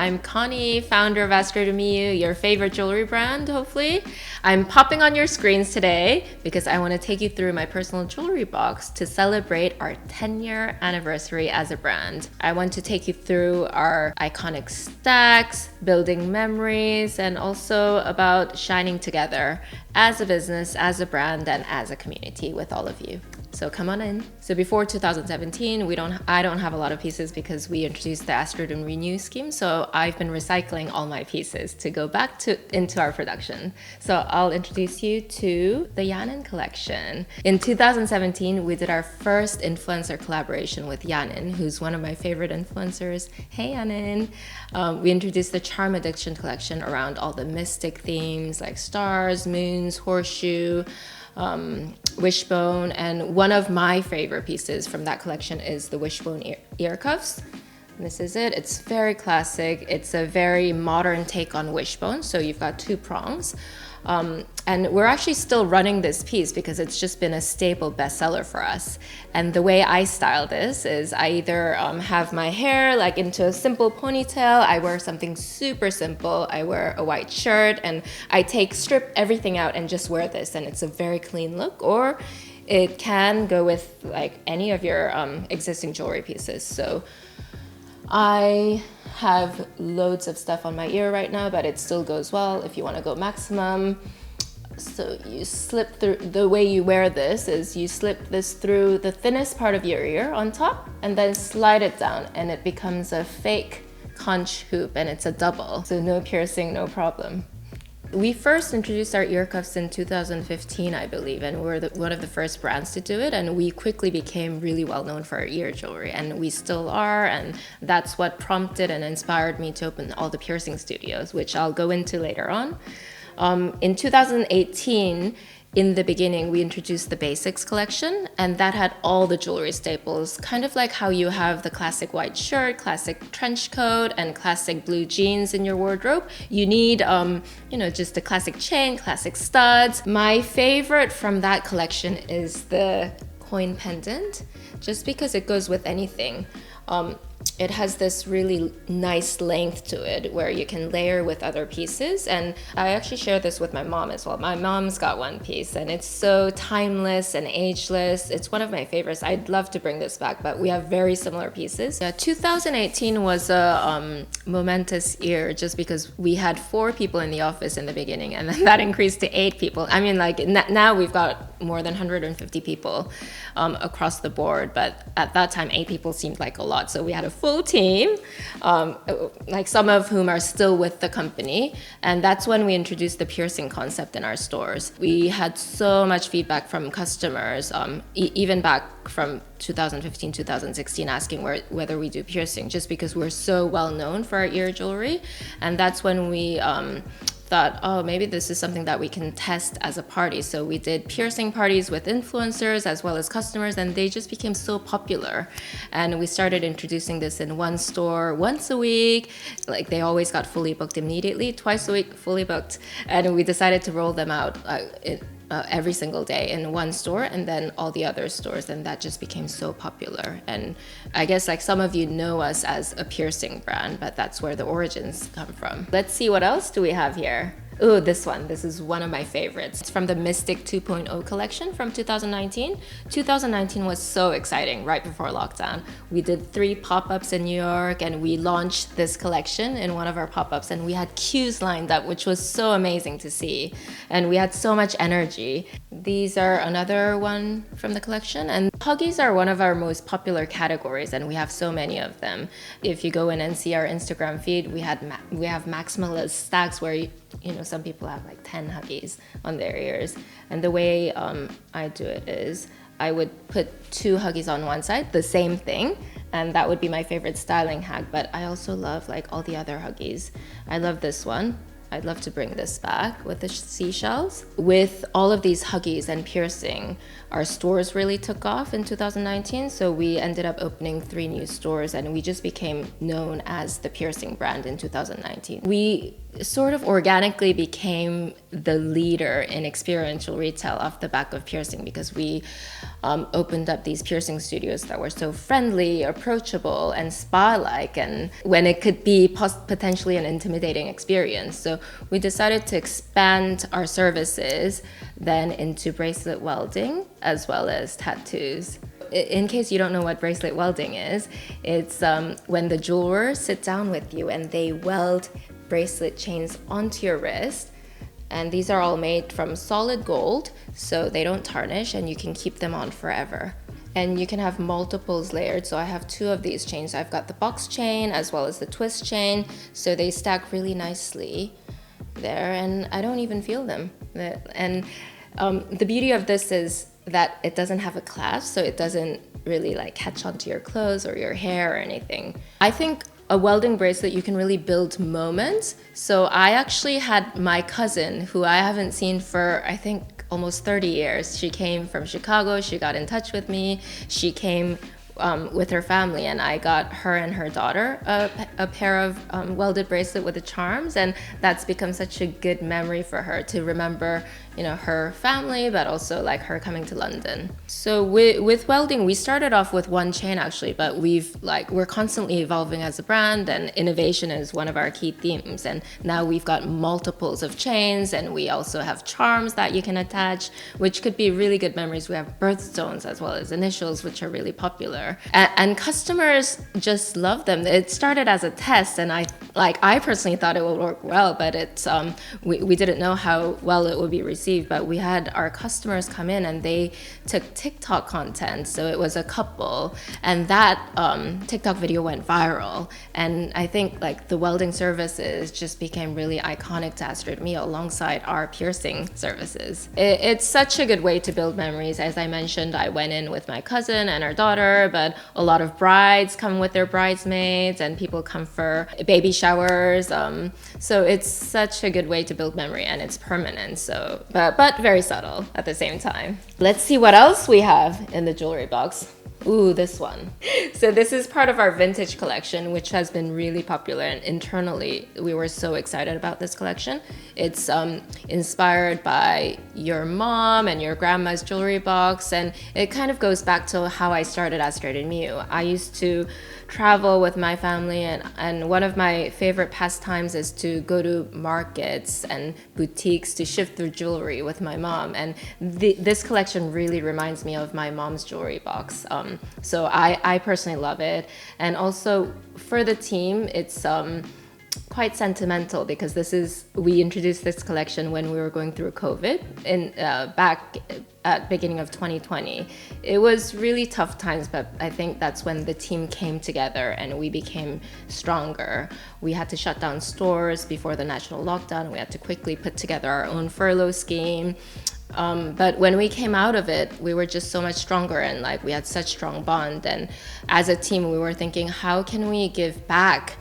I'm Connie, founder of Astrid and Miyu, your favorite jewelry brand, hopefully. I'm popping on your screens today because I want to take you through my personal jewelry box to celebrate our 10-year anniversary as a brand. I want to take you through our iconic stacks, building memories, and also about shining together as a business, as a brand, and as a community with all of you. So come on in. So before 2017, I don't have a lot of pieces because we introduced the Astrid and Renew scheme. So I've been recycling all my pieces to go back into our production. So I'll introduce you to the Yanin Collection. In 2017, we did our first influencer collaboration with Yanin, who's one of my favorite influencers. Hey Yanin. We introduced the Charm Addiction collection around all the mystic themes like stars, moons, horseshoe, wishbone, and one of my favorite pieces from that collection is the wishbone ear cuffs. And this is it. It's very classic. It's a very modern take on wishbone. So you've got two prongs. And we're actually still running this piece because it's just been a staple bestseller for us. And the way I style this is I either have my hair like into a simple ponytail, I wear something super simple, I wear a white shirt, and I strip everything out and just wear this, and it's a very clean look. Or it can go with like any of your existing jewelry pieces. So I have loads of stuff on my ear right now, but it still goes well if you want to go maximum. So you slip through, the way you wear this is you slip this through the thinnest part of your ear on top and then slide it down, and it becomes a fake conch hoop, and it's a double. So no piercing, no problem. We first introduced our ear cuffs in 2015, I believe, and we're one of the first brands to do it, and we quickly became really well known for our ear jewelry, and we still are, and that's what prompted and inspired me to open all the piercing studios, which I'll go into later on. In 2018, in the beginning, we introduced the Basics collection, and that had all the jewelry staples, kind of like how you have the classic white shirt, classic trench coat, and classic blue jeans in your wardrobe. You need, just a classic chain, classic studs. My favorite from that collection is the coin pendant, just because it goes with anything. It has this really nice length to it where you can layer with other pieces, and I actually share this with my mom as well. My mom's got one piece and it's so timeless and ageless. It's one of my favorites. I'd love to bring this back, but we have very similar pieces. 2018 was a momentous year just because we had 4 people in the office in the beginning, and then that increased to 8 people. I mean, like now we've got more than 150 people across the board, but at that time 8 people seemed like a lot. So we had a full team, like some of whom are still with the company, and that's when we introduced the piercing concept in our stores. We had so much feedback from customers, even back from 2015, 2016, asking whether we do piercing, just because we're so well known for our ear jewelry. And that's when we thought, oh, maybe this is something that we can test as a party. So we did piercing parties with influencers as well as customers, and they just became so popular. And we started introducing this in one store once a week. Like, they always got fully booked immediately, twice a week, fully booked. And we decided to roll them out every single day in one store and then all the other stores, and that just became so popular. And I guess like some of you know us as a piercing brand, but that's where the origins come from. Let's see, what else do we have here? Ooh, this one. This is one of my favorites. It's from the Mystic 2.0 collection from 2019. 2019 was so exciting right before lockdown. We did 3 pop-ups in New York, and we launched this collection in one of our pop-ups, and we had queues lined up, which was so amazing to see. And we had so much energy. These are another one from the collection, and huggies are one of our most popular categories, and we have so many of them. If you go in and see our Instagram feed, we have maximalist stacks where some people have like 10 huggies on their ears. And the way I do it is I would put 2 huggies on one side, the same thing, and that would be my favorite styling hack. But I also love like all the other huggies. I love this one. I'd love to bring this back with the seashells. With all of these huggies and piercing, our stores really took off in 2019. So we ended up opening 3 new stores, and we just became known as the piercing brand in 2019. We sort of organically became the leader in experiential retail off the back of piercing, because we opened up these piercing studios that were so friendly, approachable, and spa-like, and when it could be potentially an intimidating experience. So we decided to expand our services then into bracelet welding as well as tattoos. In case you don't know what bracelet welding is, it's when the jeweler sit down with you and they weld bracelet chains onto your wrist. And these are all made from solid gold, so they don't tarnish and you can keep them on forever. And you can have multiples layered. So I have 2 of these chains. I've got the box chain as well as the twist chain. So they stack really nicely there and I don't even feel them. And the beauty of this is that it doesn't have a clasp, so it doesn't really like catch onto your clothes or your hair or anything. I think a welding bracelet, you can really build moments. So I actually had my cousin, who I haven't seen for I think almost 30 years. She came from Chicago, she got in touch with me, she came with her family, and I got her and her daughter a pair of welded bracelet with the charms, and that's become such a good memory for her to remember, you know, her family, but also like her coming to London. So with welding, we started off with 1 chain actually, but we're constantly evolving as a brand, and innovation is one of our key themes. And now we've got multiples of chains, and we also have charms that you can attach, which could be really good memories. We have birthstones as well as initials, which are really popular. And customers just love them. It started as a test, and I personally thought it would work well, but we didn't know how well it would be received. But we had our customers come in and they took TikTok content. So it was a couple, and that TikTok video went viral. And I think like the welding services just became really iconic to Astrid and Miyu alongside our piercing services. It's such a good way to build memories. As I mentioned, I went in with my cousin and her daughter, but a lot of brides come with their bridesmaids and people come for baby showers. So it's such a good way to build memory, and it's permanent. So, but very subtle at the same time. Let's see what else we have in the jewelry box. Ooh, this one. So this is part of our vintage collection, which has been really popular, and internally we were so excited about this collection. It's inspired by your mom and your grandma's jewelry box, and it kind of goes back to how I started Astrid and Miyu. I used to travel with my family, and one of my favorite pastimes is to go to markets and boutiques to shift through jewelry with my mom, and this collection really reminds me of my mom's jewelry box. So I personally love it, and also for the team, it's quite sentimental because we introduced this collection when we were going through COVID back at beginning of 2020. It was really tough times, but I think that's when the team came together and we became stronger. We had to shut down stores before the national lockdown. We had to quickly put together our own furlough scheme. But when we came out of it, we were just so much stronger, and like we had such strong bond. And as a team, we were thinking, how can we give back?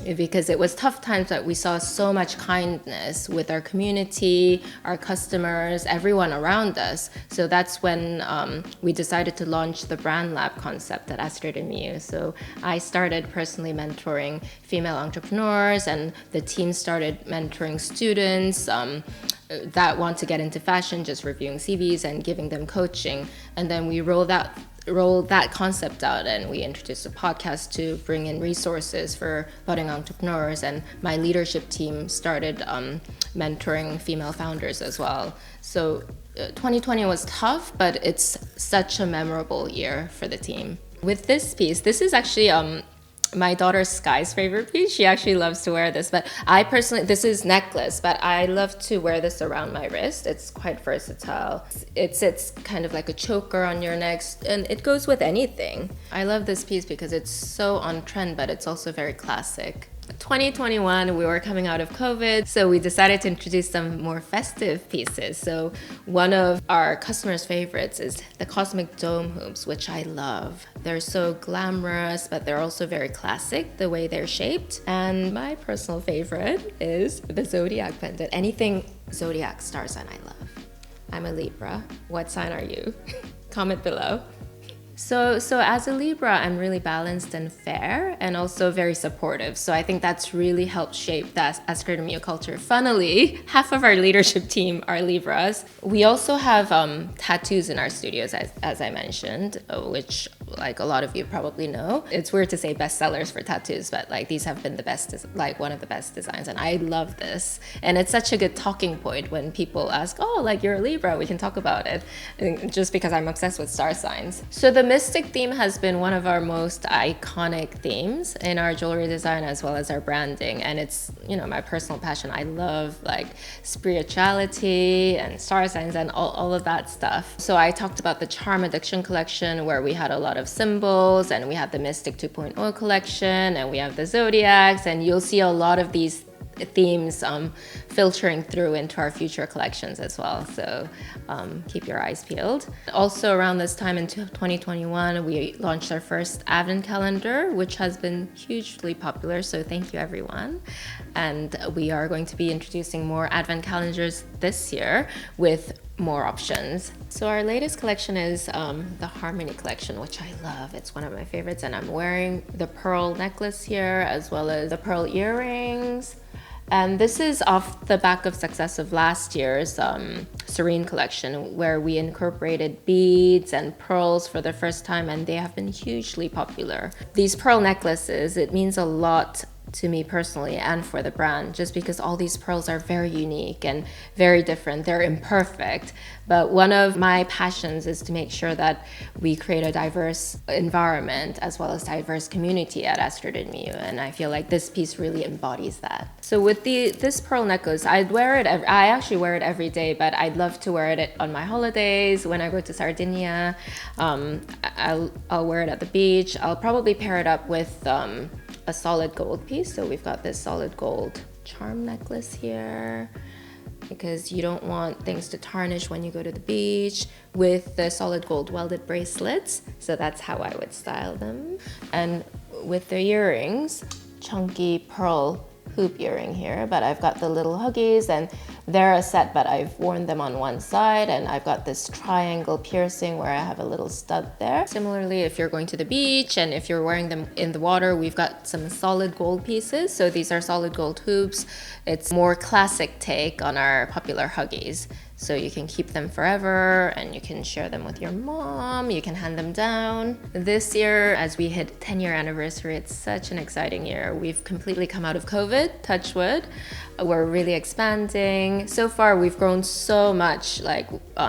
Because it was tough times, but we saw so much kindness with our community, our customers, everyone around us. So that's when we decided to launch the Brand Lab concept at Astrid and Miyu. So I started personally mentoring female entrepreneurs, and the team started mentoring students that want to get into fashion, just reviewing CVs and giving them coaching. And then we rolled that concept out, and we introduced a podcast to bring in resources for budding entrepreneurs, and my leadership team started mentoring female founders as well. So 2020 was tough, but it's such a memorable year for the team. With this piece, this is actually my daughter Sky's favorite piece. She actually loves to wear this, but I personally, this is necklace, but I love to wear this around my wrist. It's quite versatile. It sits kind of like a choker on your neck, and it goes with anything. I love this piece because it's so on trend, but it's also very classic. 2021, we were coming out of COVID, so we decided to introduce some more festive pieces. So one of our customers' favorites is the cosmic dome hoops, which I love. They're so glamorous, but they're also very classic, the way they're shaped. And my personal favorite is the zodiac pendant. Anything zodiac star sign I love. I'm a Libra. What sign are you? Comment below. So as a Libra, I'm really balanced and fair, and also very supportive. So I think that's really helped shape that Astrid and Miyu culture. Funnily, half of our leadership team are Libras. We also have tattoos in our studios, as I mentioned, which like a lot of you probably know. It's weird to say bestsellers for tattoos, but like these have been the best, like one of the best designs, and I love this. And it's such a good talking point when people ask, oh, like you're a Libra, we can talk about it, and just because I'm obsessed with star signs. So the mystic theme has been one of our most iconic themes in our jewelry design as well as our branding, and it's, you know, my personal passion. I love like spirituality and star signs and all of that stuff. So I talked about the Charm Addiction collection, where we had a lot of symbols, and we had the Mystic 2.0 collection, and we have the zodiacs, and you'll see a lot of these themes filtering through into our future collections as well. So keep your eyes peeled. Also around this time in 2021, we launched our first Advent calendar, which has been hugely popular. So thank you everyone. And we are going to be introducing more Advent calendars this year with more options. So our latest collection is the Harmony collection, which I love. It's one of my favorites, and I'm wearing the pearl necklace here as well as the pearl earrings. And this is off the back of success of last year's Serene collection, where we incorporated beads and pearls for the first time, and they have been hugely popular. These pearl necklaces, it means a lot to me personally and for the brand, just because all these pearls are very unique and very different. They're imperfect, but one of my passions is to make sure that we create a diverse environment as well as diverse community at Astrid and Miyu, and I feel like this piece really embodies that. So with this pearl necklace, I'd wear it. I actually wear it every day, but I'd love to wear it on my holidays when I go to Sardinia. I'll wear it at the beach. I'll probably pair it up with a solid gold piece. So we've got this solid gold charm necklace here, because you don't want things to tarnish when you go to the beach, with the solid gold welded bracelets. So that's how I would style them. And with the earrings, chunky pearl hoop earring here, but I've got the little huggies, and they're a set, but I've worn them on one side, and I've got this triangle piercing where I have a little stud there. Similarly, if you're going to the beach and if you're wearing them in the water, we've got some solid gold pieces. So these are solid gold hoops. It's more classic take on our popular huggies. So you can keep them forever, and you can share them with your mom, you can hand them down. This year, as we hit 10-year anniversary, it's such an exciting year. We've completely come out of COVID, touch wood. We're really expanding. So far, we've grown so much, like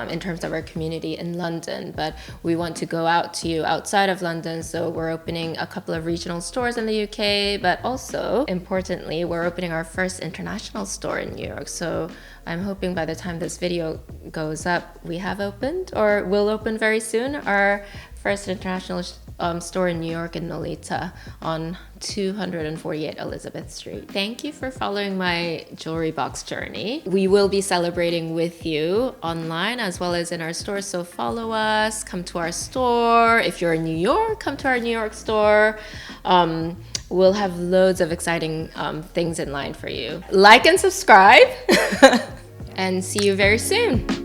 in terms of our community in London, but we want to go out to you outside of London. So we're opening a couple of regional stores in the UK, but also importantly, we're opening our first international store in New York. So I'm hoping by the time this video goes up, we have opened or will open very soon our first international store in New York in Nolita on 248 Elizabeth Street. Thank you for following my jewelry box journey. We will be celebrating with you online as well as in our stores, so follow us, come to our store. If you're in New York, come to our New York store. We'll have loads of exciting things in line for you. Like and subscribe, and see you very soon.